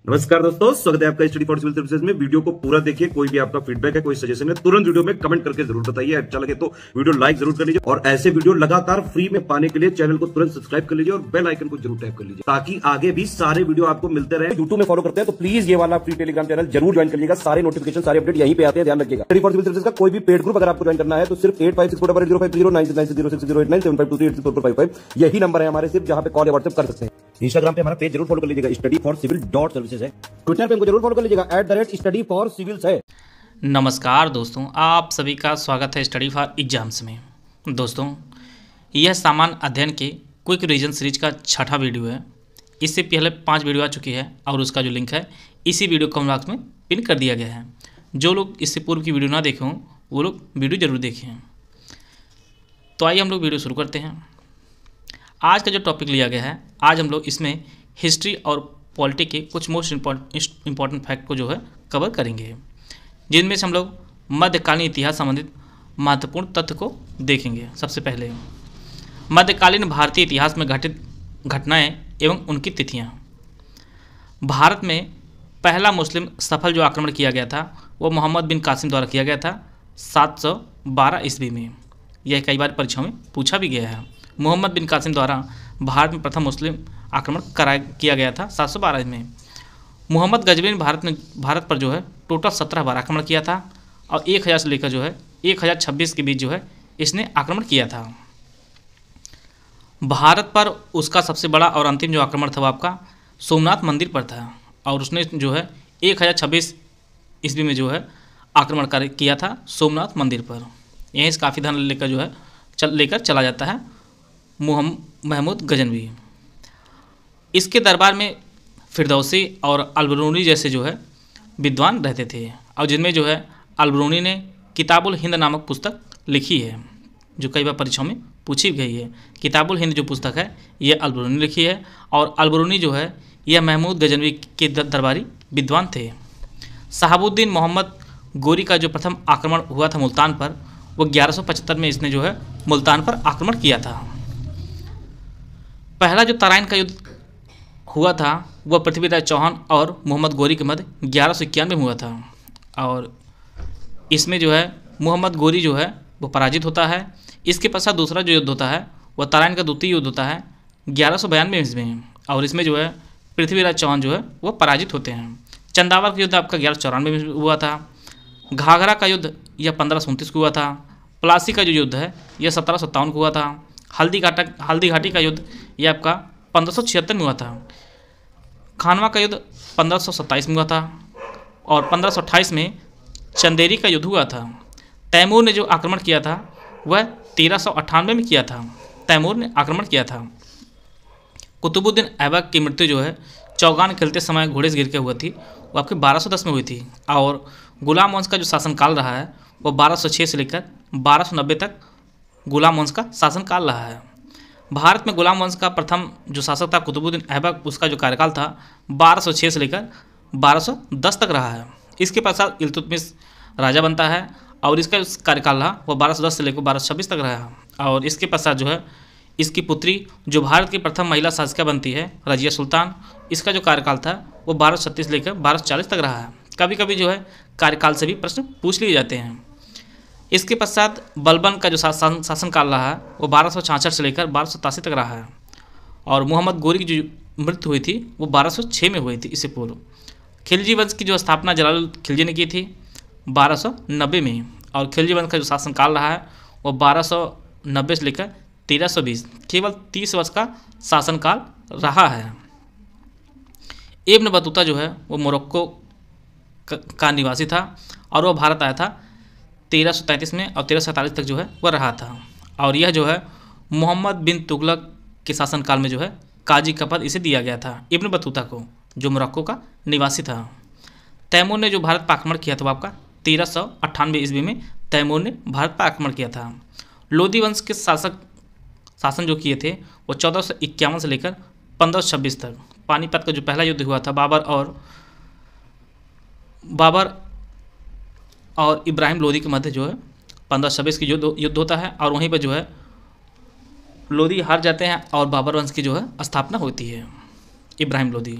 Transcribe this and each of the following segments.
नमस्कार दोस्तों, स्वागत है आपका स्टडी फॉर सिविल सर्विसेज में। वीडियो को पूरा देखिए। कोई भी आपका फीडबैक है, कोई सजेशन है, तुरंत वीडियो में कमेंट करके जरूर बताइए। अच्छा लगे तो वीडियो लाइक जरूर कर लीजिए और ऐसे वीडियो लगातार फ्री में पाने के लिए चैनल को तुरंत सब्सक्राइब कर लीजिए और बेल आइकन को जरूर टैप कर लीजिए ताकि आगे भी सारे वीडियो आपको मिलते रहे। यूट्यूब में फॉलो करते हैं तो प्लीज ये वाला फ्री टेलीग्राम चैनल जरूर ज्वाइन कर लीजिएगा। सारे नोटिफिकेशन, सारे अपडेट यहीं पे आते हैं, ध्यान रखिएगा। स्टडी फॉर सिविल सर्विसेज का कोई भी पेड ग्रुप अगर आपको ज्वाइन करना है तो सिर्फ 8564805009969606089752386445 यही नंबर है हमारे, सिर्फ जहां पे कॉल या व्हाट्सएप कर सकते हैं। इंस्टाग्राम पे हमारा पेज जरूर फॉलो कर लीजिएगा, स्टडी फॉर सिविल .सर्विसेज है। ट्विटर पे हमको जरूर फॉलो कर लीजिएगा, @study for civils है। नमस्कार दोस्तों, आप सभी का स्वागत है स्टडी फॉर एग्जाम्स में। दोस्तों, यह सामान्य अध्ययन के क्विक रिवीजन सीरीज का छठा वीडियो है। इससे पहले 5 वीडियो आ चुकी है और उसका जो लिंक है इसी वीडियो कमेंट बॉक्स में पिन कर दिया गया है। जो लोग इससे पूर्व की वीडियो ना देखे हों वो लोग वीडियो जरूर देखें। तो आइए हम लोग वीडियो शुरू करते हैं। आज का जो टॉपिक लिया गया है, आज हम लोग इसमें हिस्ट्री और पॉलिटी के कुछ मोस्ट इम्पॉर्टेंट फैक्ट को जो है कवर करेंगे, जिनमें से हम लोग मध्यकालीन इतिहास संबंधित महत्वपूर्ण तथ्य को देखेंगे। सबसे पहले मध्यकालीन भारतीय इतिहास में घटित घटनाएं एवं उनकी तिथियां। भारत में पहला मुस्लिम सफल जो आक्रमण किया गया था वो मोहम्मद बिन कासिम द्वारा किया गया था 712 ईस्वी में। यह कई बार परीक्षाओं में पूछा भी गया है। मोहम्मद बिन कासिम द्वारा भारत में प्रथम मुस्लिम आक्रमण किया गया था 712 में। मोहम्मद गजनी ने भारत पर जो है टोटल 17 बार आक्रमण किया था और 1000 से लेकर जो है 1026 के बीच जो है इसने आक्रमण किया था। भारत पर उसका सबसे बड़ा और अंतिम जो आक्रमण था वो आपका सोमनाथ मंदिर पर था और उसने जो है 1026 ईस्वी में जो है आक्रमण किया था सोमनाथ मंदिर पर। यहीं से काफ़ी धन लेकर जो है लेकर चला जाता है महमूद गजनवी। इसके दरबार में फिरदौसी और अलबरूनी जैसे जो है विद्वान रहते थे और जिनमें जो है अलबरूनी ने किताबुल हिंद नामक पुस्तक लिखी है जो कई बार परीक्षाओं में पूछी गई है। किताबुल हिंद जो पुस्तक है ये अलबरूनी ने लिखी है और अलबरूनी जो है यह महमूद गजनवी के दरबारी विद्वान थे। शहाबुद्दीन मोहम्मद गोरी का जो प्रथम आक्रमण हुआ था मुल्तान पर, वो 1175 में इसने जो है मुल्तान पर आक्रमण किया था। पहला जो तराइन का युद्ध हुआ था वह पृथ्वीराज चौहान और मोहम्मद गोरी के मध्य 1191 में हुआ था और इसमें जो है मोहम्मद गोरी जो है वो पराजित होता है। इसके पश्चात दूसरा जो युद्ध होता है वह तराइन का द्वितीय युद्ध होता है 1192 ईस्वी में और इसमें जो है पृथ्वीराज चौहान जो है वो पराजित होते हैं। चंदावर का युद्ध आपका 1194 में हुआ था। घाघरा का युद्ध यह 1529 को हुआ था। प्लासी का जो युद्ध है यह 1757 को हुआ था। हल्दी घाटी का युद्ध यह आपका 1576 में हुआ था। खानवा का युद्ध 1527 में हुआ था और 1528 में चंदेरी का युद्ध हुआ था। तैमूर ने जो आक्रमण किया था वह 1398 में किया था। तैमूर ने आक्रमण किया था। कुतुबुद्दीन ऐबक की मृत्यु जो है चौगान खेलते समय घोड़े से गिर के हुई थी, वो आपके 1210 में हुई थी और गुलाम वंश का जो शासनकाल रहा है वो 1206 से लेकर 1290 तक गुलाम वंश का शासनकाल रहा है। भारत में गुलाम वंश का प्रथम जो शासक था कुतुबुद्दीन ऐबक, उसका जो कार्यकाल था 1206 से लेकर 1210 तक रहा है। इसके पश्चात इल्तुतमिश राजा बनता है और इसका कार्यकाल रहा वो 1210 से लेकर 1226 तक रहा और इसके पश्चात जो है इसकी पुत्री जो भारत की प्रथम महिला शासिका बनती है रजिया सुल्तान, इसका जो कार्यकाल था वो 1236 लेकर 1240 तक रहा है। कभी कभी जो है कार्यकाल से भी प्रश्न पूछ लिए जाते हैं। इसके पश्चात बलबन का जो शासनकाल रहा है वो 1266 से लेकर 1287 तक रहा है और मोहम्मद गोरी की जो मृत्यु हुई थी वो 1206 में हुई थी। इससे पूर्व खिलजी वंश की जो स्थापना जलालुल खिलजी ने की थी 1290 में और खिलजी वंश का जो शासनकाल रहा है वो 1290 से लेकर 1320, केवल 30 वर्ष का शासनकाल रहा है। इब्न बतूता जो है वो मोरक्को का निवासी था और वह भारत आया था 1333 में और 1347 तक जो है वह रहा था और यह जो है मोहम्मद बिन तुगलक के शासनकाल में जो है काजी का पद इसे दिया गया था इब्न बतूता को, जो मोरक्को का निवासी था। तैमूर ने जो भारत पर आक्रमण किया था वो आपका 1398 ईस्वी में तैमूर ने भारत पर आक्रमण किया था। लोधी वंश के शासन जो किए थे वो 1451 से लेकर 1526 तक। पानीपत का जो पहला युद्ध हुआ था बाबर और इब्राहिम लोदी के मध्य जो है 1526 की युद्ध होता है और वहीं पर जो है लोदी हार जाते हैं और बाबर वंश की जो है स्थापना होती है, इब्राहिम लोदी।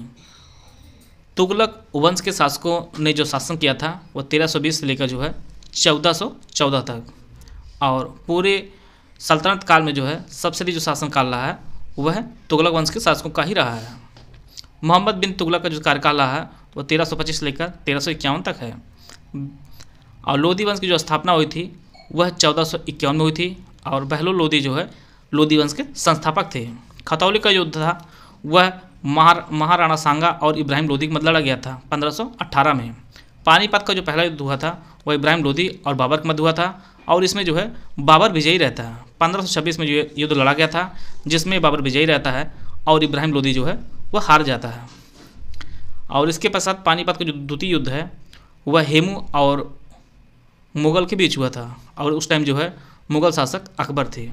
तुगलक वंश के शासकों ने जो शासन किया था वो 1320 से लेकर जो है 1414 तक, और पूरे सल्तनत काल में जो है सबसे अधिक जो शासन काल रहा है वह तुगलक वंश के शासकों का ही रहा है। मोहम्मद बिन तुगलक का जो कार्यकाल रहा है वो 1325 से लेकर 1351 तक है, और लोधी वंश की जो स्थापना हुई थी वह 1451 में हुई थी, और बहलोल लोधी जो है लोधी वंश के संस्थापक थे। खतौली का युद्ध था वह महाराणा सांगा और इब्राहिम लोधी के मध्य लड़ा गया था 1518 में। पानीपत का जो पहला युद्ध हुआ था वह इब्राहिम लोधी और बाबर के मध्य हुआ था, और इसमें जो है बाबर विजयी रहता है। 1526 में जो युद्ध लड़ा गया था जिसमें बाबर विजयी रहता है और इब्राहिम लोधी जो है वह हार जाता है। और इसके पश्चात पानीपत का जो द्वितीय युद्ध है वह हेमू और मुगल के बीच हुआ था, और उस टाइम जो है मुगल शासक अकबर थे।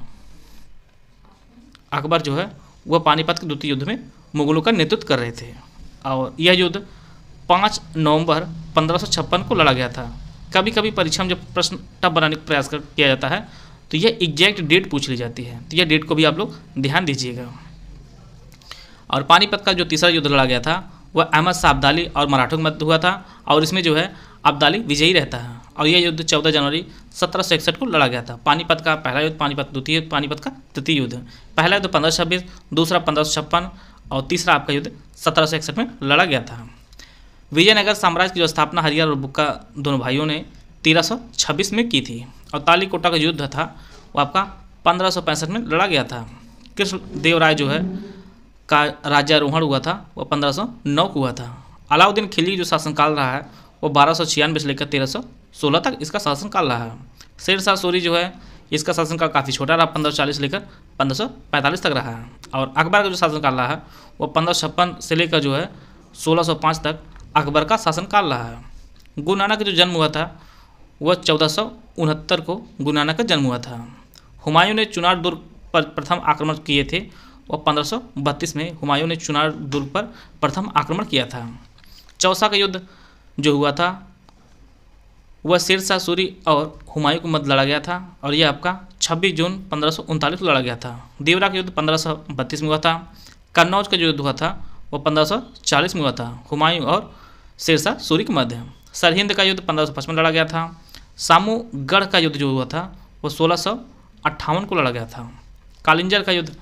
अकबर जो है वह पानीपत के द्वितीय युद्ध में मुगलों का नेतृत्व कर रहे थे, और यह युद्ध 5 नवंबर 1556 को लड़ा गया था। कभी कभी परीक्षा में जब प्रश्न टफ बनाने का प्रयास किया जाता है तो यह एग्जैक्ट डेट पूछ ली जाती है, तो यह डेट को भी आप लोग ध्यान दीजिएगा। और पानीपत का जो तीसरा युद्ध लड़ा गया था वह अहमद शाह अब्दाली और मराठों के मध्य हुआ था, और इसमें जो है अब्दाली विजयी रहता है, और यह युद्ध 14 जनवरी 1761 को लड़ा गया था। पानीपत का पहला युद्ध, पानीपत द्वितीय युद्ध, पानीपत का तृतीय युद्ध। पहला युद्ध 1526, दूसरा 1556 और तीसरा आपका युद्ध 1761 में लड़ा गया था। विजयनगर साम्राज्य की जो स्थापना हरिहर और बुक्का दोनों भाइयों ने 1326 में की थी, और तालीकोटा का युद्ध था वो आपका 1565 में लड़ा गया था। कृष्णदेवराय जो है का राज्यारोहण हुआ था वो 1509 को हुआ था। अलाउद्दीन खिलजी जो शासनकाल रहा है वो 1296 से लेकर 1316 तक इसका शासनकाल रहा है। शेर शाह सूरी जो है इसका शासनकाल काफ़ी छोटा रहा, 1540 से लेकर 1545 तक रहा है। और अकबर का जो शासनकाल रहा है वो 1556 से लेकर जो है 1605 तक अकबर का शासनकाल रहा है। गुरु नानक का जो जन्म हुआ था वह 1469 को गुरु नानक का जन्म हुआ था। हुमायूं ने चुनार दुर्ग पर प्रथम आक्रमण किए थे, वह 1532 में हुमायूं ने चुनार दुर्ग पर प्रथम आक्रमण किया था। चौसा का युद्ध जो हुआ था वह शेर शाह सूरी और हुमायूं के मध्य लड़ा गया था, और यह आपका 26 जून 1539 को लड़ा गया था। देवरा का युद्ध 1532 में हुआ था। कन्नौज का जो युद्ध हुआ था वह 1540 में हुआ था, हुमायूं और शेर शाह सूरी के मध्य। सरहिंद का युद्ध 1555 में लड़ा गया था। सामूगढ़ का युद्ध जो हुआ था वह 1658 को लड़ा गया था। कालिंजर का युद्ध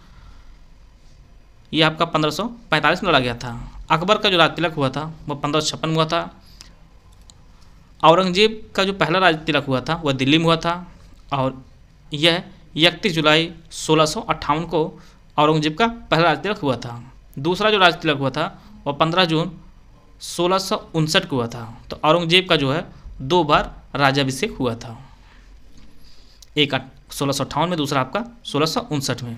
यह आपका 1545 में लड़ा गया था। अकबर का जो राज तिलक हुआ था वह 1556 में हुआ था। औरंगजेब का जो पहला राज तिलक हुआ था वह दिल्ली में हुआ था, और यह 31 जुलाई 1658 को औरंगजेब का पहला राज तिलक हुआ था। दूसरा जो राज तिलक हुआ था वह 15 जून 1659 को हुआ था। तो औरंगजेब का जो है 2 बार राज्याभिषेक हुआ था, एक 1658 में, दूसरा आपका 1659 में।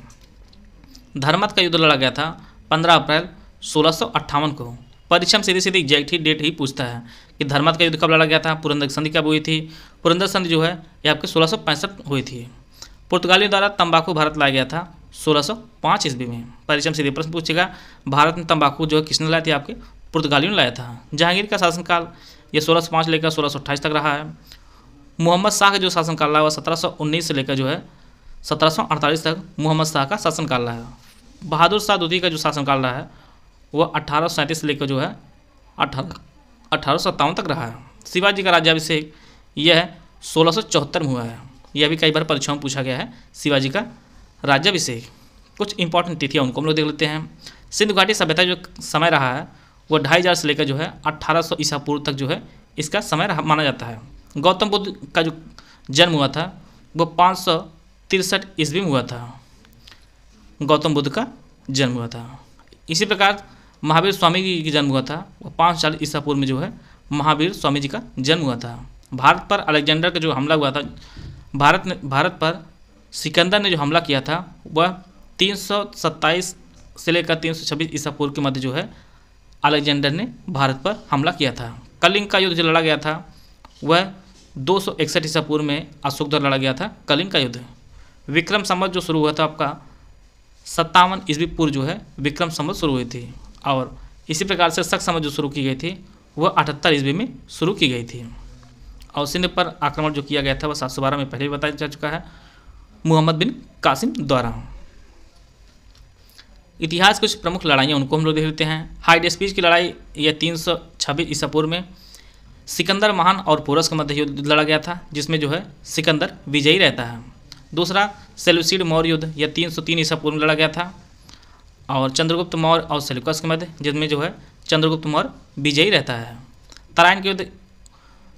धर्मत का युद्ध लड़ा गया था 15 अप्रैल 1658 को। परीक्षा में सीधी सीधी एग्जैक्ट ही डेट ही पूछता है कि धर्मत का युद्ध कब लड़ा गया था, पुरंदर संधि कब हुई थी। पुरंदर संधि जो है ये आपके 1665 हुई थी। पुर्तगालियों द्वारा तंबाकू भारत लाया गया था 1605 ईस्वी में। परीक्षा में सीधे प्रश्न पूछेगा भारत में तंबाकू जो है किसने लाया था, आपके पुर्तगालियों ने लाया था। जहांगीर का शासनकाल ये 1605 लेकर 1628 तक रहा है। मोहम्मद शाह का जो शासनकाल रहा है वह 1719 से लेकर जो है 1748 तक मोहम्मद शाह का शासनकाल रहा है। बहादुर शाह द्वितीय का जो शासनकाल रहा है वह 1837 से लेकर जो है 1857 तक रहा है। शिवाजी का राज्याभिषेक यह 1674 में हुआ है। यह भी कई बार परीक्षाओं में पूछा गया है शिवाजी का राज्याभिषेक। कुछ इंपॉर्टेंट तिथियाँ उनको हम लोग देख लेते हैं। सिंधु घाटी सभ्यता जो समय रहा है वह 2500 से लेकर जो है 1800 ईसा पूर्व तक जो है इसका समय माना जाता है। गौतम बुद्ध का जो जन्म हुआ था वह 563 ईस्वी में हुआ था। गौतम बुद्ध का जन्म हुआ था। इसी प्रकार महावीर स्वामी जी का जन्म हुआ था वह 540 ईसा पूर्व में जो है महावीर स्वामी जी का जन्म हुआ था। भारत पर अलेक्जेंडर का जो हमला हुआ था, भारत पर सिकंदर ने जो हमला किया था वह 327 से लेकर 326 ईसा पूर्व के मध्य जो है अलेक्जेंडर ने भारत पर हमला किया था। कलिंग का युद्ध जो लड़ा गया था वह 261 ईसा पूर्व में अशोक द्वारा लड़ा गया था कलिंग का युद्ध। विक्रम संवत जो शुरू हुआ था आपका 57 ईस्वी पूर्व जो है विक्रम संवत शुरू हुई थी, और इसी प्रकार से शक संवत जो शुरू की गई थी वह 78 ईस्वी में शुरू की गई थी। और सिंध पर आक्रमण जो किया गया था वह 712 में पहले भी बताया जा चुका है, मुहम्मद बिन कासिम द्वारा। इतिहास कुछ प्रमुख लड़ाइयाँ उनको हम लोग देख लेते हैं। हाइडेस्पीज की लड़ाई यह 326 ईसा पूर्व में सिकंदर महान और पोरस के मध्य युद्ध लड़ा गया था, जिसमें जो है सिकंदर विजयी रहता है। दूसरा सेल्यूसिड मौर्य युद्ध यह 303 ईसा पूर्व में लड़ा गया था और चंद्रगुप्त मौर्य और सेल्यूकस के मध्य, जिसमें जो है चंद्रगुप्त मौर्य विजयी रहता है। तराइन के युद्ध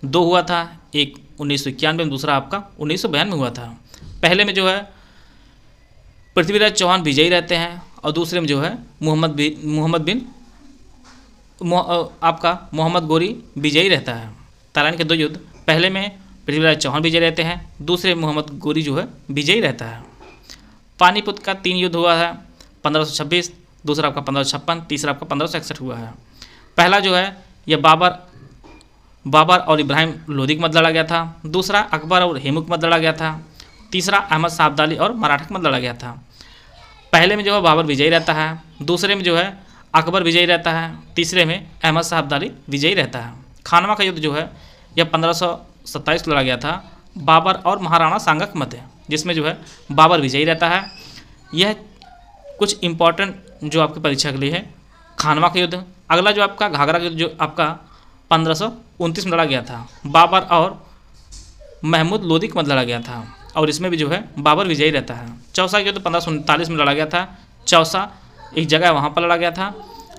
2 हुआ था, एक 1991 में, दूसरा आपका 1992 में हुआ था। पहले में जो है पृथ्वीराज चौहान विजयी रहते हैं और दूसरे में जो है मोहम्मद गोरी विजयी रहता है। तराइन के 2 युद्ध, पहले में पृथ्वीराज चौहान विजयी रहते हैं, दूसरे मोहम्मद गोरी जो है विजयी रहता है। पानीपत का 3 युद्ध हुआ है, 1526, दूसरा आपका 1556, तीसरा आपका 1561 हुआ है। पहला जो है यह बाबर और इब्राहिम लोदी के मध्य लड़ा गया था, दूसरा अकबर और हेमू के मध्य लड़ा गया था, तीसरा अहमद शाह अब्दाली और मराठा के मध्य लड़ा गया था। पहले में जो है बाबर विजयी रहता है, दूसरे में जो है अकबर विजयी रहता है, तीसरे में अहमद शाह अब्दाली विजयी रहता है। खानवा का युद्ध जो है यह 1527 लड़ा गया था बाबर और महाराणा सांगा के मध्य, जिसमें जो है बाबर विजयी रहता है। यह कुछ इम्पॉर्टेंट जो आपकी परीक्षा के लिए है खानवा का युद्ध। अगला जो आपका घाघरा का युद्ध जो आपका 1529 में लड़ा गया था, बाबर और महमूद लोदी के मध्य लड़ा गया था और इसमें भी जो है बाबर विजयी रहता है। चौसा युद्ध 1539 में लड़ा गया था, चौसा एक जगह वहाँ पर लड़ा गया था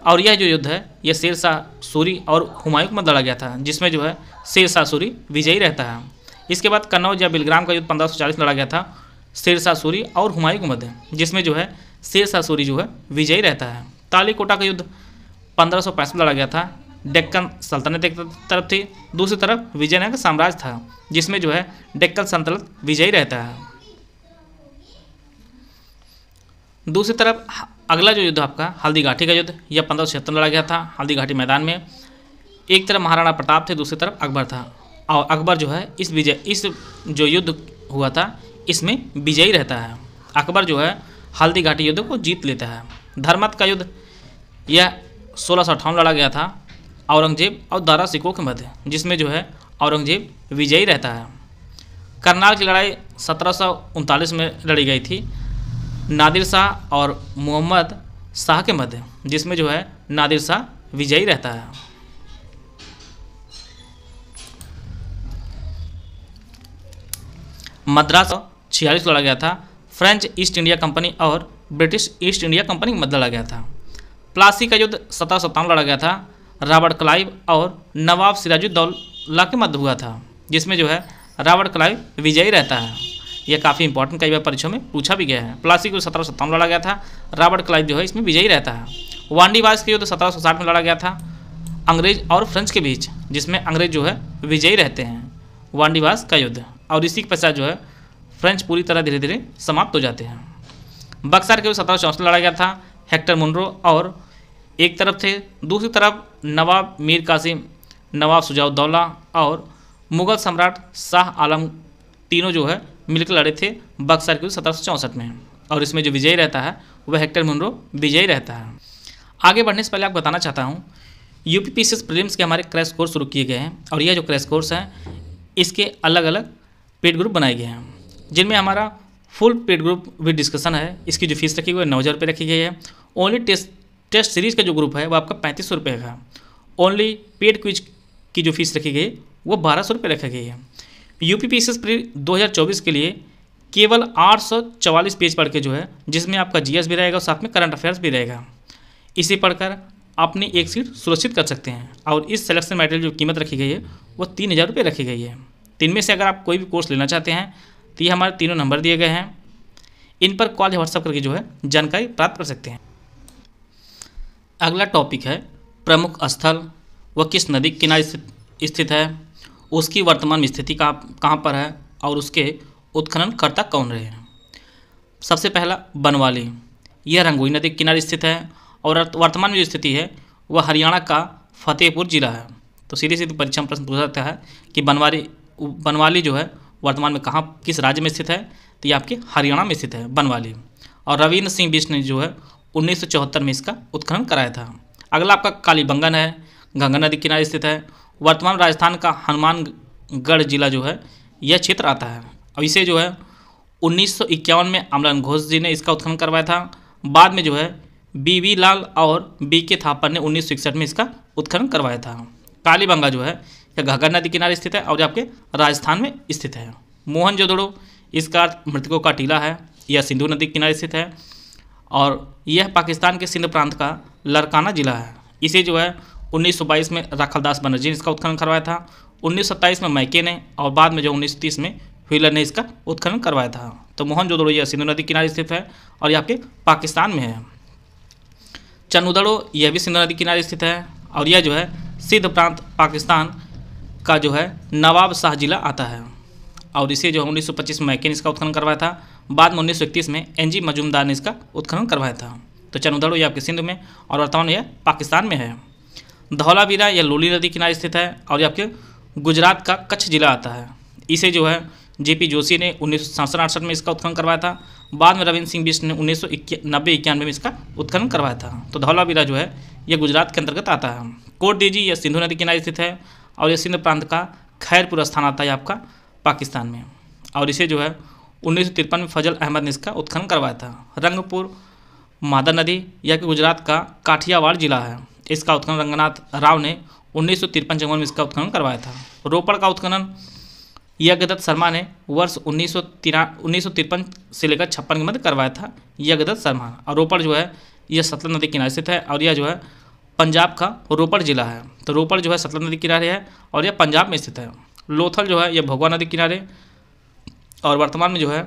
और यह जो युद्ध है यह शेर शाह सूरी और हुमायूं के मध्य लड़ा गया था, जिसमें जो है शेर शाह सूरी विजयी रहता है। इसके बाद कन्नौज या बिलग्राम का युद्ध 1540 में लड़ा गया था शेर शाह सूरी और हुमायूं के मध्य, जिसमें जो है शेर शाह सूरी जो है विजयी रहता है। तालीकोटा का युद्ध 1565 में लड़ा गया था, डेक्कन सल्तनत एक तरफ थी, दूसरी तरफ विजयनगर का साम्राज्य था, जिसमें जो है डेक्कन सल्तनत विजयी रहता है। दूसरी तरफ अगला जो युद्ध आपका हल्दीघाटी का युद्ध यह 1576 में लड़ा गया था हल्दीघाटी मैदान में। एक तरफ महाराणा प्रताप थे, दूसरी तरफ अकबर था और अकबर जो है इस जो युद्ध हुआ था इसमें विजयी रहता है। अकबर जो है हल्दीघाटी युद्ध को जीत लेता है। धर्मत का युद्ध यह 1658 लड़ा गया था औरंगजेब और दारा सिकोह के मध्य, जिसमें जो है औरंगजेब विजयी रहता है। करनाल की लड़ाई 1739 में लड़ी गई थी नादिर शाह और मोहम्मद शाह के मध्य, जिसमें जो है नादिर शाह विजयी रहता है। मद्रास 46 लड़ा गया था, फ्रेंच ईस्ट इंडिया कंपनी और ब्रिटिश ईस्ट इंडिया कंपनी के मध्य लड़ा गया था। प्लासी का युद्ध 1757 लड़ा गया था, रॉबर्ट क्लाइव और नवाब सिराजुद्दौला के मध्य हुआ था, जिसमें जो है रॉबर्ट क्लाइव विजयी रहता है। यह काफ़ी इंपॉर्टेंट कई बार परीक्षाओं में पूछा भी गया है। प्लासी को 1757 लड़ा गया था, रॉबर्ट क्लाइव जो है इसमें विजयी रहता है। वांडीवास के युद्ध 1760 में लड़ा गया था अंग्रेज और फ्रेंच के बीच, जिसमें अंग्रेज जो है विजयी रहते हैं वांडीवास का युद्ध, और इसी के पश्चात जो है फ्रेंच पूरी तरह धीरे धीरे समाप्त हो जाते हैं। बक्सर के युद्ध 1764 में लड़ा गया था, हेक्टर मुनरो और एक तरफ थे, दूसरी तरफ नवाब मीर कासिम, नवाब सुजाउद्दौला और मुग़ल सम्राट शाह आलम तीनों जो है मिलकर लड़े थे बक्सर के युद्ध 1764 में, और इसमें जो विजयी रहता है वह हेक्टर मुनरो विजयी रहता है। आगे बढ़ने से पहले आपको बताना चाहता हूँ यूपीपीसीएस प्रीलिम्स के हमारे क्रैश कोर्स शुरू किए गए हैं, और यह जो क्रैश कोर्स हैं इसके अलग अलग पेड ग्रुप बनाए गए हैं, जिनमें हमारा full paid group with discussion है। इसकी जो फीस रखी गई है 9,000 रुपये रखी गई है। ओनली टेस्ट सीरीज़ का जो ग्रुप है वो आपका 3500 रुपये का। ओनली पेड क्विज की जो फीस रखी गई वो 1200 रुपये रखी गई है। यूपीपीसीएस प्री 2024 के लिए केवल 844 पेज पढ़ के जो है, जिसमें आपका जीएस भी रहेगा और साथ में करंट अफेयर्स भी रहेगा, इसे पढ़कर अपनी एक सीट सुरक्षित कर सकते हैं। और इस सिलेक्शन मटेरियल जो कीमत रखी गई है वो 3,000 रुपये रखी गई है। तीन में से अगर आप कोई भी कोर्स लेना चाहते हैं तो ये हमारे तीनों नंबर दिए गए हैं, इन पर कॉल या व्हाट्सएप करके जो है जानकारी प्राप्त कर सकते हैं। अगला टॉपिक है प्रमुख स्थल, वह किस नदी के किनारे स्थित है, उसकी वर्तमान में स्थिति कहाँ पर है और उसके उत्खननकर्ता कौन रहे हैं। सबसे पहला बनवाली, यह रंगोई नदी के किनारे स्थित है और वर्तमान में जो स्थिति है वह हरियाणा का फतेहपुर जिला है। तो सीधे सीधे परीक्षा में प्रश्न पूछा जाता है कि बनवाली जो है वर्तमान में कहाँ किस राज्य में स्थित है, तो ये आपके हरियाणा में स्थित है बनवाली। और रविंद्र सिंह बिष्ट ने जो है 1974 में इसका उत्खनन कराया था। अगला आपका कालीबंगन है, गंगा नदी किनारे स्थित है, वर्तमान राजस्थान का हनुमानगढ़ जिला जो है यह क्षेत्र आता है। और इसे जो है 1951 में अमलन घोष जी ने इसका उत्खनन करवाया था। बाद में जो है BV लाल और BK थापर ने 1961 में इसका उत्खनन करवाया था। कालीबंगा जो है यह घग्गर नदी किनारे स्थित है और आपके राजस्थान में स्थित है। मोहनजोदड़ो, इसका अर्थ मृतकों का टीला है, यह सिंधु नदी किनारे स्थित है और यह पाकिस्तान के सिंध प्रांत का लड़काना जिला है। इसे जो है 1922 में राखलदास बनर्जी ने इसका उत्खनन करवाया था, 1927 में मैके ने और बाद में जो 1930 में व्हीलर ने इसका उत्खनन करवाया था। तो मोहनजोदड़ो यह सिंधु नदी किनारे स्थित है और यह आपके पाकिस्तान में है। चन्नूदड़ो यह भी सिंधु नदी किनारे स्थित है और यह जो है सिंध प्रांत पाकिस्तान का जो है नवाब शाह जिला आता है और इसे जो है 1925 में मैके ने इसका उत्खनन करवाया था। बाद में 1931 में NG मजूमदार ने इसका उत्खनन करवाया था। तो चन्नूदड़ो यह आपके सिंध में और वर्तमान में यह पाकिस्तान में है। धौलावीरा यह लूली नदी किनारे स्थित है और यह आपके गुजरात का कच्छ जिला आता है। इसे जो है JP जोशी ने 1967-68 में इसका उत्खनन करवाया था। बाद में रविंद्र सिंह बिष्ट ने 1990-91 में इसका उत्खनन करवाया था। तो धौलावीरा जो है यह गुजरात के अंतर्गत आता है। कोटडीजी यह सिंधु नदी किनारे स्थित है और यह सिंध प्रांत का खैरपुर स्थान आता है आपका पाकिस्तान में और इसे जो है 1953 में फजल अहमद ने इसका उत्खनन करवाया था। रंगपुर मादा नदी यह कि गुजरात का काठियावाड़ जिला है। इसका उत्खनन रंगनाथ राव ने 1953 में इसका उत्खनन करवाया था। रोपड़ का उत्खनन यज्ञदत्त शर्मा ने वर्ष 1953 से लेकर 56 के मध्य करवाया था। यज्ञदत्त शर्मा और रोपड़ जो है यह सतलज नदी किनारे स्थित है और यह जो है पंजाब का रोपड़ जिला है। तो रोपड़ जो है सतलज नदी किनारे है और यह पंजाब में स्थित है। लोथल जो है यह भगवा नदी किनारे और वर्तमान में जो है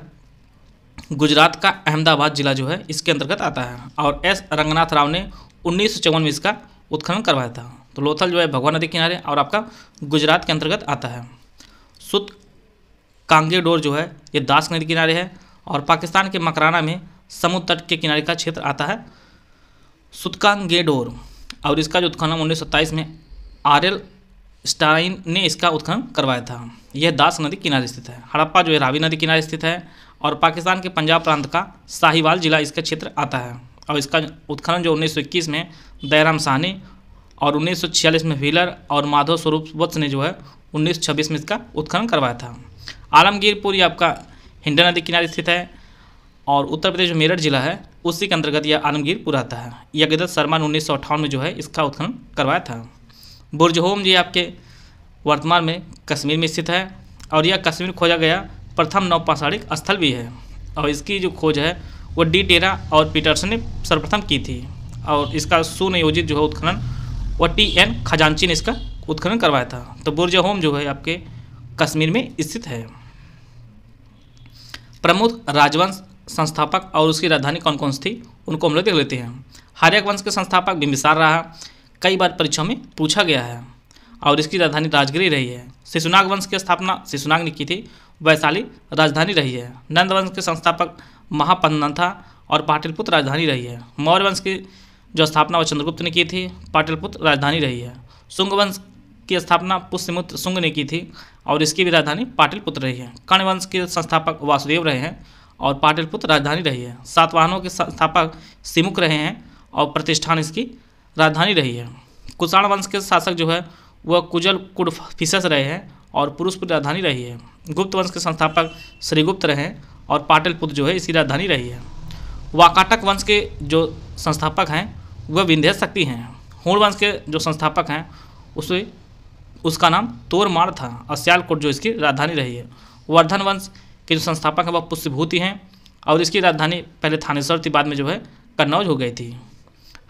गुजरात का अहमदाबाद जिला जो है इसके अंतर्गत आता है और S रंगनाथ राव ने 1954 में इसका उत्खनन करवाया था। तो लोथल जो है भगवा नदी किनारे और आपका गुजरात के अंतर्गत आता है। सुत कांगेडोर जो है ये दास नदी किनारे है और पाकिस्तान के मकराना में समुद्र तट के किनारे का क्षेत्र आता है सुतकांगेडोर और इसका जो उत्खनन 1927 में RL स्टाइन ने इसका उत्खनन करवाया था। यह दास नदी किनारे स्थित है। हड़प्पा जो है रावी नदी किनारे स्थित है और पाकिस्तान के पंजाब प्रांत का साहिवाल जिला इसका क्षेत्र आता है और इसका उत्खनन जो 1921 में दयाराम साहनी और 1946 में व्हीलर और माधव स्वरूप वत्स ने जो है 1926 में इसका उत्खनन करवाया था। आलमगीरपुर ये आपका हिंडन नदी किनारे स्थित है और उत्तर प्रदेश में मेरठ जिला है उसी के अंतर्गत यह आलमगीरपुर आता है। यज्ञदत्त शर्मा ने 1958 में जो है इसका उत्खनन करवाया था। बुर्जहोम जी आपके वर्तमान में कश्मीर में स्थित है और यह कश्मीर खोजा गया प्रथम नौपाषाणिक स्थल भी है और इसकी जो खोज है वो डी टेरा और पीटरसन ने सर्वप्रथम की थी और इसका सुनियोजित जो है उत्खनन वह TN खजांची ने इसका उत्खनन करवाया था। तो बुर्जहोम जो है आपके कश्मीर में स्थित है। प्रमुख राजवंश संस्थापक और उसकी राजधानी कौन कौन सी थी उनको हम लोग देख लेते हैं। हर्यक वंश के संस्थापक बिंबिसार रहा, कई बार परीक्षाओं में पूछा गया है और इसकी राजधानी राजगिरी रही है। शिशुनाग वंश की स्थापना शिशुनाग ने की थी, वैशाली राजधानी रही है। नंद वंश के संस्थापक महापन्नथा और पाटलिपुत्र राजधानी रही है। मौर्य वंश की जो स्थापना वह चंद्रगुप्त ने की थी, पाटलिपुत्र राजधानी रही है। शुंग वंश की स्थापना पुष्यमित्र शुंग ने की थी और इसकी भी राजधानी पाटलिपुत्र रही है। कर्ण वंश के संस्थापक वासुदेव रहे हैं और पाटलिपुत्र राजधानी रही है। सातवाहनों के संस्थापक सिमुक रहे हैं और प्रतिष्ठान इसकी राजधानी रही है। कुषाण वंश के शासक जो है वह कुजल कुडफिसस रहे हैं और पुरुषपुर राजधानी रही है। गुप्त वंश के संस्थापक श्रीगुप्त रहे हैं और पाटलिपुत्र जो है इसकी राजधानी रही है। वाकाटक वंश के जो संस्थापक हैं वह विंध्य शक्ति हैं। हूण वंश के जो संस्थापक हैं उसका नाम तोरमाड़ था और सियालकोट जो इसकी राजधानी रही है। वर्धन वंश के जो संस्थापक हैं वह पुष्यभूति हैं और इसकी राजधानी पहले थानेश्वर थी, बाद में जो है कन्नौज हो गई थी।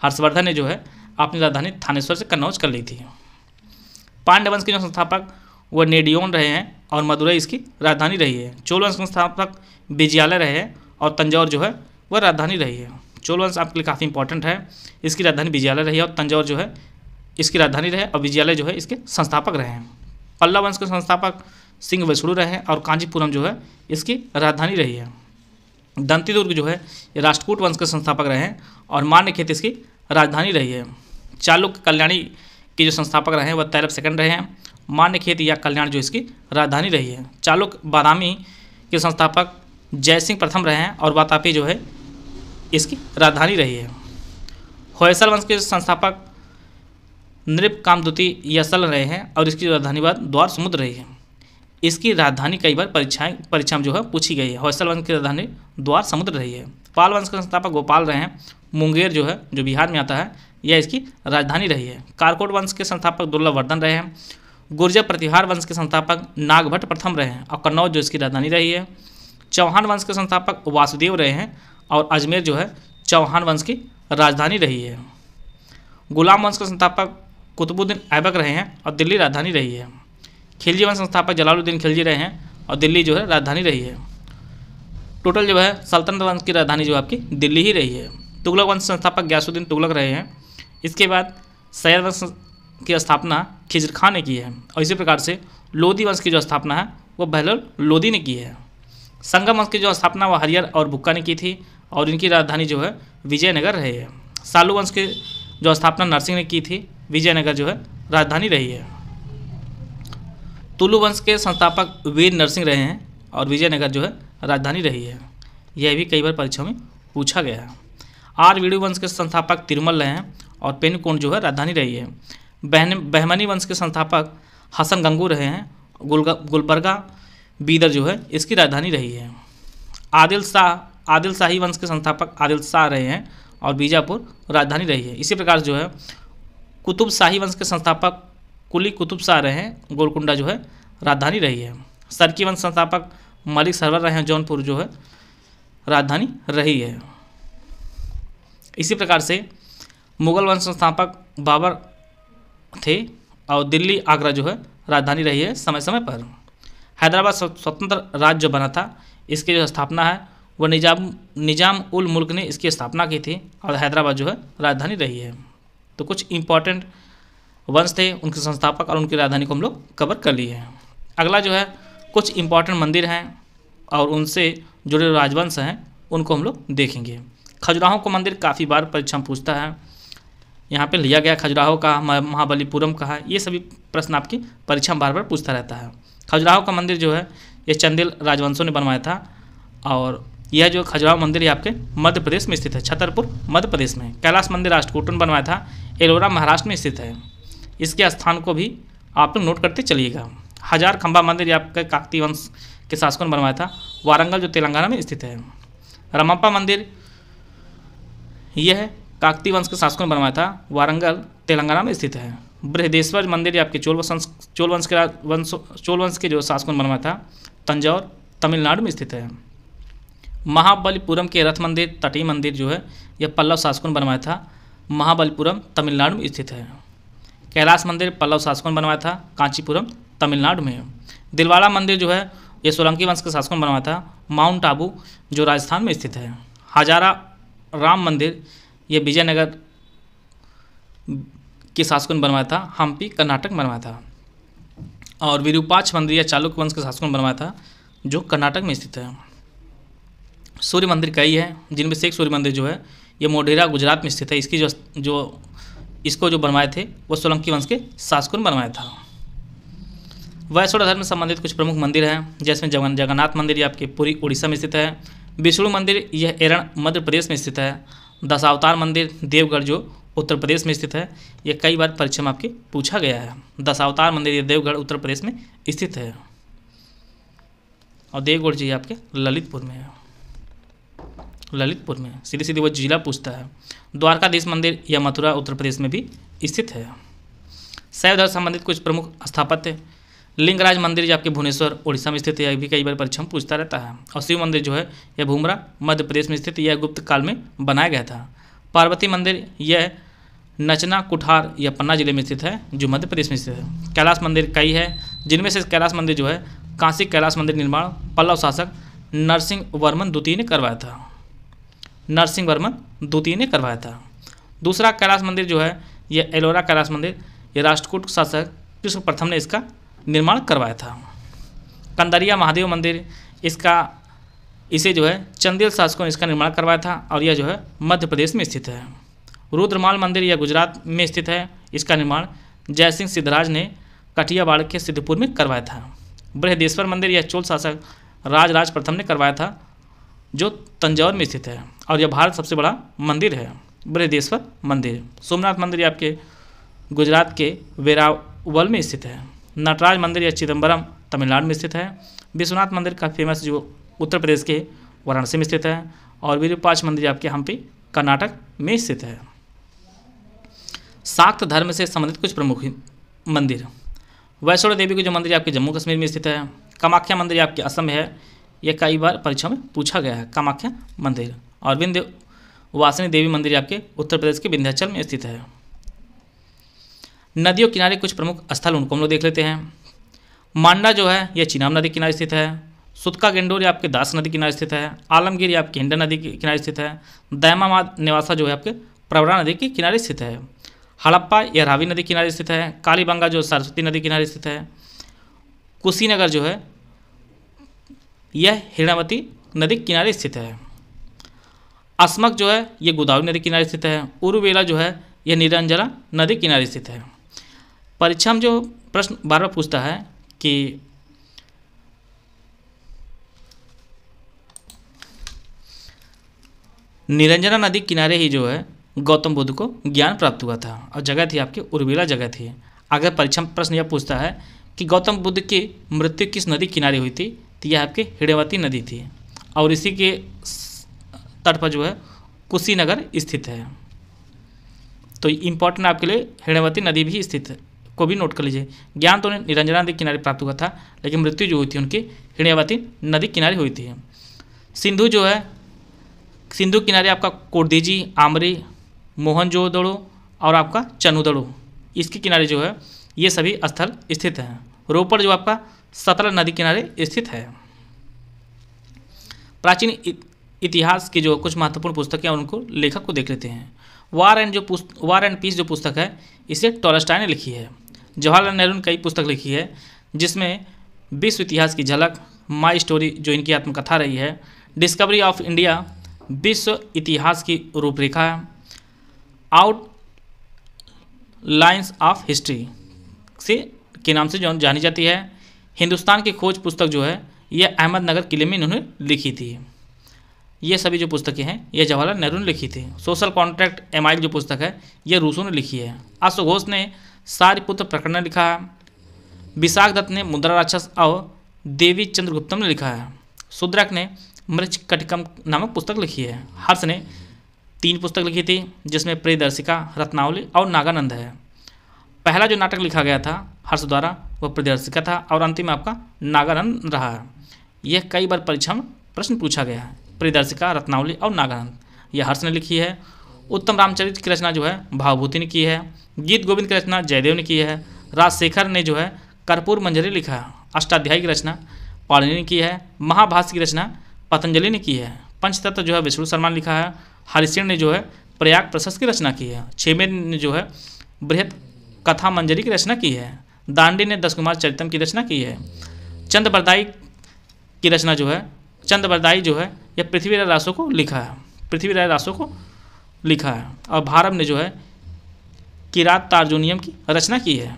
हर्षवर्धन ने जो है अपनी राजधानी थानेश्वर से कन्नौज कर ली थी। पांड्य वंश के जो संस्थापक वह नेडियोन रहे हैं और मदुरई इसकी राजधानी रही है। चोल वंश के संस्थापक विजयालय रहे हैं और तंजौर जो है वह राजधानी रही है। चोल वंश आपके लिए काफ़ी इंपॉर्टेंट है, इसकी राजधानी विजयालय रही है और तंजौर जो है इसकी राजधानी रहे और विजयालय जो है इसके संस्थापक रहे हैं। पल्लव वंश के संस्थापक सिंह वैष्णु रहे हैं और कांचीपुरम जो है इसकी राजधानी रही है। दंतीदुर्ग जो है ये राष्ट्रकूट वंश के संस्थापक रहे हैं और मान्यखेत इसकी राजधानी रही है। चालुक्य कल्याणी के जो संस्थापक रहे हैं वह तैरब सेकंड रहे हैं। मान्यखेत या कल्याण जो इसकी राजधानी रही है। चालुक्य बादामी के संस्थापक जयसिंह प्रथम रहे हैं और वातापी जो है इसकी राजधानी रही है। होयसल वंश के संस्थापक नृप कामदूती यसल रहे हैं और इसकी राजधानी बाद द्वार समुद्र रही है। इसकी राजधानी कई बार परीक्षा में जो है पूछी गई है। होयसल वंश की राजधानी द्वार समुद्र रही है। पाल वंश के संस्थापक गोपाल रहे हैं। मुंगेर जो है जो बिहार में आता है यह इसकी राजधानी रही है। कारकोट वंश के संस्थापक दुर्लभवर्धन रहे हैं। गुर्जर प्रतिहार वंश के संस्थापक नागभट्ट प्रथम रहे हैं और कन्नौज जो इसकी राजधानी रही है। चौहान वंश के संस्थापक वासुदेव रहे हैं और अजमेर जो है चौहान वंश की राजधानी रही है। गुलाम वंश के संस्थापक कुतुबुद्दीन ऐबक रहे हैं और दिल्ली राजधानी रही है। खिलजी वंश संस्थापक जलालुद्दीन खिलजी रहे हैं और दिल्ली जो है राजधानी रही है। टोटल जो है सल्तनत वंश की राजधानी जो आपकी दिल्ली ही रही है। तुगलक वंश संस्थापक गयासुद्दीन तुगलक रहे हैं। इसके बाद सैयद वंश की स्थापना खिजर खां ने की है और इसी प्रकार से लोधी वंश की जो स्थापना है वो बहलोल लोधी ने की है। संगम वंश की जो स्थापना वह हरियर और बुक्का ने की थी और इनकी राजधानी जो है विजयनगर रही है। सालू वंश की जो स्थापना नरसिंह ने की थी, विजयनगर जो है राजधानी रही है। तुलु वंश के संस्थापक वीर नरसिंह रहे हैं और विजयनगर जो है राजधानी रही है। यह भी कई बार परीक्षा में पूछा गया है। आर्यवीडु वंश के संस्थापक तिरुमल रहे हैं और पेनकोट जो है राजधानी रही है। बहमनी वंश के संस्थापक हसन गंगू रहे हैं। गुलबर्गा बीदर जो है इसकी राजधानी रही है। आदिल शाही वंश के संस्थापक आदिल शाह रहे हैं और बीजापुर राजधानी रही है। इसी प्रकार जो है कुतुब शाही वंश के संस्थापक कुली कुतुब शाह रहे हैं। गोलकुंडा जो है राजधानी रही है। सरकी वंश संस्थापक मलिक सरवर रहे हैं। जौनपुर जो है राजधानी रही है। इसी प्रकार से मुगल वंश संस्थापक बाबर थे और दिल्ली आगरा जो है राजधानी रही है समय समय पर। हैदराबाद स्वतंत्र राज्य जो बना था इसकी जो स्थापना है वह निजाम उल मुल्क ने इसकी स्थापना की थी और हैदराबाद जो है राजधानी रही है। तो कुछ इंपॉर्टेंट वंश थे, उनके संस्थापक और उनकी राजधानी को हम लोग कवर कर लिए हैं। अगला जो है कुछ इंपॉर्टेंट मंदिर हैं और उनसे जुड़े राजवंश हैं उनको हम लोग देखेंगे। खजुराहो का मंदिर काफ़ी बार परीक्षा में पूछता है। यहाँ पे लिया गया खजुराहो का, महाबलीपुरम का है, ये सभी प्रश्न आपकी परीक्षा में बार बार पूछता रहता है। खजुराहो का मंदिर जो है ये चंदेल राजवंशों ने बनवाया था और यह जो खजुराहो मंदिर ये आपके मध्य प्रदेश में स्थित है, छतरपुर मध्य प्रदेश में। कैलाश मंदिर राष्ट्रकूटों ने बनवाया था, एलोरा महाराष्ट्र में स्थित है। इसके स्थान को भी आप लोग नोट करते चलिएगा। हजार खंबा मंदिर ये आपके काकतीय वंश के शासकों ने बनवाया था, वारंगल जो तेलंगाना में स्थित है। रमप्पा मंदिर यह काकतीय वंश के शासकों ने बनवाया था, वारंगल तेलंगाना में स्थित है। बृहदेश्वर मंदिर ये आपके चोल वंश के जो शासकों ने बनवाया था, तंजौर तमिलनाडु में स्थित है। महाबलीपुरम के रथ मंदिर तटीय मंदिर जो है यह पल्लव शासकों ने बनवाया था, महाबलीपुरम तमिलनाडु में स्थित है। कैलाश मंदिर पल्लव शासकों ने बनवाया था, कांचीपुरम तमिलनाडु में। दिलवाड़ा मंदिर जो है ये सोलंकी वंश के शासकों ने बनवाया था, माउंट आबू जो राजस्थान में स्थित है। हजारा राम मंदिर ये विजयनगर के शासकों ने बनवाया था, हम्पी कर्नाटक में बनवाया था। और विरूपाक्ष मंदिर या चालुक्य वंश के शासकों ने बनवाया था जो कर्नाटक में स्थित है। सूर्य मंदिर कई है जिनमें से एक सूर्य मंदिर जो है ये मोढेरा गुजरात में स्थित है। इसकी इसको जो बनवाए थे वो सोलंकी वंश के शासकों ने बनवाया था। वैष्णव धर्म से संबंधित कुछ प्रमुख मंदिर हैं जैसे जगन्नाथ मंदिर ये आपके पुरी उड़ीसा में स्थित है। विष्णु मंदिर यह एरण मध्य प्रदेश में स्थित है। दशावतार मंदिर देवगढ़ जो उत्तर प्रदेश में स्थित है, ये कई बार परीक्षा में आपके पूछा गया है। दशावतार मंदिर ये देवगढ़ उत्तर प्रदेश में स्थित है और देवगढ़ जी आपके ललितपुर में है, ललितपुर में सीधी सीधी वो जिला पूछता है। द्वारकाधीश मंदिर या मथुरा उत्तर प्रदेश में भी स्थित है। शैव धर्म संबंधित कुछ प्रमुख स्थापत्य, लिंगराज मंदिर जो आपके भुवनेश्वर उड़ीसा में स्थित है, यह भी कई बार परीक्षा में पूछता रहता है। और शिव मंदिर जो है यह भूमरा मध्य प्रदेश में स्थित, यह गुप्त काल में बनाया गया था। पार्वती मंदिर यह नचना कुठार या पन्ना जिले में स्थित है जो मध्य प्रदेश में स्थित है। कैलाश मंदिर कई है जिनमें से कैलाश मंदिर जो है काशी कैलाश मंदिर निर्माण पल्लव शासक नरसिंह वर्मन द्वितीय ने करवाया था, नरसिंह वर्मन द्वितीय ने करवाया था। दूसरा कैलाश मंदिर जो है यह एलोरा कैलाश मंदिर, यह राष्ट्रकूट शासक कृष्ण प्रथम ने इसका निर्माण करवाया था। कंदरिया महादेव मंदिर इसे जो है चंदेल शासकों ने इसका निर्माण करवाया था और यह जो है मध्य प्रदेश में स्थित है। रुद्रमाल मंदिर यह गुजरात में स्थित है, इसका निर्माण जयसिंह सिद्धराज ने कठियावाड़ के सिद्धपुर में करवाया था। बृहदेश्वर मंदिर यह चोल शासक राजराज प्रथम ने करवाया था जो तंजौर में स्थित है और यह भारत सबसे बड़ा मंदिर है बृहदेश्वर मंदिर। सोमनाथ मंदिर आपके गुजरात के वेरावल में स्थित है। नटराज मंदिर या चिदम्बरम तमिलनाडु में स्थित है। विश्वनाथ मंदिर का फेमस जो उत्तर प्रदेश के वाराणसी में स्थित है। और विरूपाक्ष मंदिर आपके हम्पी कर्नाटक में स्थित है। शाक्त धर्म से संबंधित कुछ प्रमुख मंदिर, वैष्णो देवी के जो मंदिर आपके जम्मू कश्मीर में स्थित है। कामाख्या मंदिर आपके असम में है, यह कई बार परीक्षा में पूछा गया है कामाख्या मंदिर। और विंध्यवासिनी देवी मंदिर आपके उत्तर प्रदेश के विंध्याचल में स्थित है। नदियों किनारे कुछ प्रमुख स्थल उनको हम लोग देख लेते हैं। मांडा जो है यह चिनाब नदी किनारे स्थित है। सुतका गेंडोर आपके दास नदी किनारे स्थित है। आलमगीर आपके हिंडन नदी के किनारे स्थित है। दैमामाद निवासा जो है आपके प्रवरा नदी के किनारे स्थित है। हड़प्पा यह रावी नदी किनारे स्थित है। कालीबंगा जो सरस्वती नदी किनारे स्थित है। कुशीनगर जो है यह हिरणावती नदी किनारे स्थित है। अस्मक जो है यह गोदावरी नदी किनारे स्थित है। उरुवेला जो है यह निरंजला नदी किनारे स्थित है। परीक्षा में जो प्रश्न बार बार पूछता है कि निरंजना नदी किनारे ही जो है गौतम बुद्ध को ज्ञान प्राप्त हुआ था और जगह थी आपकी उर्मिला जगह थी। अगर परीक्षा में प्रश्न यह पूछता है कि गौतम बुद्ध की मृत्यु किस नदी किनारे हुई थी, तो यह आपकी हिरण्यवती नदी थी और इसी के तट पर जो है कुशीनगर स्थित है। तो इम्पोर्टेंट आपके लिए हिरण्यवती नदी भी स्थित है, को भी नोट कर लीजिए। ज्ञान तो उन्हें निरंजना नदी किनारे प्राप्त हुआ था, लेकिन मृत्यु जो हुई थी उनकी हिरण्यवती नदी किनारे हुई थी। सिंधु जो है, सिंधु किनारे आपका कोडदीजी, आमरी, मोहनजोदड़ो और आपका चनुदड़ो, इसके किनारे जो है ये सभी स्थल स्थित हैं। रोपड़ जो आपका सतलज नदी किनारे स्थित है। प्राचीन इतिहास की जो कुछ महत्वपूर्ण पुस्तकें हैं उनको लेखक को देख लेते हैं। वार एंड पीस जो पुस्तक है इसे टॉलस्टॉय ने लिखी है। जवाहरलाल नेहरू ने कई पुस्तक लिखी है, जिसमें विश्व इतिहास की झलक, माई स्टोरी जो इनकी आत्मकथा रही है, डिस्कवरी ऑफ इंडिया विश्व इतिहास की रूपरेखा, आउट लाइन्स ऑफ हिस्ट्री से के नाम से जो जानी जाती है। हिंदुस्तान की खोज पुस्तक जो है यह अहमदनगर किले में इन्होंने लिखी थी। ये सभी जो पुस्तकें हैं ये जवाहरलाल नेहरू ने लिखी थी। सोशल कॉन्ट्रैक्ट एमाइल जो पुस्तक है ये रूसों ने लिखी है। अश्वघोष ने सारिपुत्र प्रकरण लिखा है। विशाख दत्त ने मुद्रा राक्षस और देवी चंद्रगुप्तम ने लिखा है। शूद्रक ने मृच्छकटिकम नामक पुस्तक लिखी है। हर्ष ने 3 पुस्तक लिखी थी, जिसमें प्रियदर्शिका, रत्नावली और नागानंद है। पहला जो नाटक लिखा गया था हर्ष द्वारा वह प्रियदर्शिका था और अंतिम आपका नागानंद रहा है। यह कई बार परीक्षा में प्रश्न पूछा गया है। प्रियदर्शिका, रत्नावली और नागानंद यह हर्ष ने लिखी है। उत्तम रामचरित की रचना जो है भावभूति ने की है। गीत गोविंद की रचना जयदेव ने की है। राजशेखर ने जो है कर्पूर मंजरी लिखा है। अष्टाध्यायी की रचना पाणिनि ने की है। महाभाष्य की रचना पतंजलि ने की है। पंचतत्व जो है विष्णु शर्मा ने लिखा है। हरिशेन ने जो है प्रयाग प्रशस्त की रचना की है। छेमेद ने जो है बृहत कथा मंजरी की रचना की है। दांडी ने 10 कुमार चरितम की रचना की है। चंद्रबरदाई की रचना जो है चंद्रबरदाई जो है यह पृथ्वीराज रासो को लिखा है। पृथ्वीराज रासो को लिखा है। और भारत ने जो है किरात तार्जुनियम की रचना की है।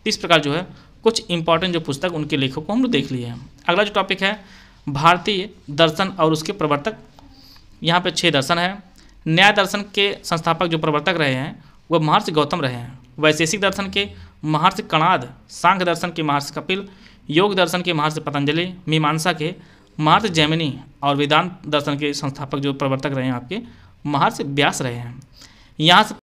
इस प्रकार जो है कुछ इंपॉर्टेंट जो पुस्तक उनके लेखकों को हम लोग देख लिए हैं। अगला जो टॉपिक है भारतीय दर्शन और उसके प्रवर्तक। यहाँ पे 6 दर्शन है। न्याय दर्शन के संस्थापक जो प्रवर्तक रहे हैं वह महर्षि गौतम रहे हैं। वैशेषिक दर्शन के महर्षि कणाद, सांख्य दर्शन के महर्षि कपिल, योग दर्शन के महर्षि पतंजलि, मीमांसा के महर्षि जैमिनी और वेदांत दर्शन के संस्थापक जो प्रवर्तक रहे हैं आपके महर्षि व्यास रहे हैं। यहाँ से